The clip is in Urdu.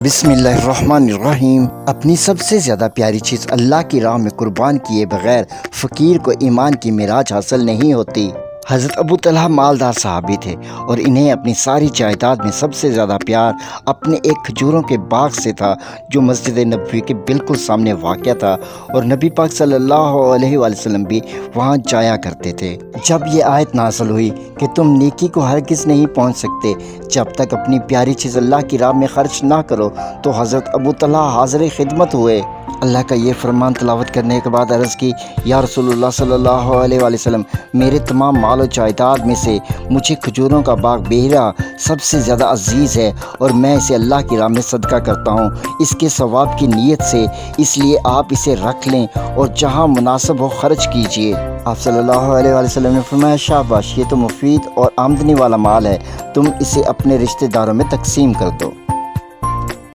بسم اللہ الرحمن الرحیم۔ اپنی سب سے زیادہ پیاری چیز اللہ کی راہ میں قربان کیے بغیر فقیر کو ایمان کی معراج حاصل نہیں ہوتی۔ حضرت ابو طلحہ مالدار صحابی تھے اور انہیں اپنی ساری جائیداد میں سب سے زیادہ پیار اپنے ایک کھجوروں کے باغ سے تھا جو مسجد نبوی کے بالکل سامنے واقع تھا، اور نبی پاک صلی اللہ علیہ وآلہ وسلم بھی وہاں جایا کرتے تھے۔ جب یہ آیت نازل ہوئی کہ تم نیکی کو ہرگز نہیں پہنچ سکتے جب تک اپنی پیاری چیز اللہ کی راہ میں خرچ نہ کرو، تو حضرت ابو طلحہ حاضر خدمت ہوئے۔ اللہ کا یہ فرمان تلاوت کرنے کے بعد عرض کی، یا رسول اللہ صلی اللہ علیہ وآلہ وسلم، میرے تمام مال و جائیداد میں سے مجھے کھجوروں کا باغ بیرا سب سے زیادہ عزیز ہے، اور میں اسے اللہ کی راہ میں صدقہ کرتا ہوں اس کے ثواب کی نیت سے، اس لیے آپ اسے رکھ لیں اور جہاں مناسب ہو خرچ کیجیے۔ آپ صلی اللہ علیہ وآلہ وسلم نے فرمایا، شاباش، یہ تو مفید اور آمدنی والا مال ہے، تم اسے اپنے رشتہ داروں میں تقسیم کر دو۔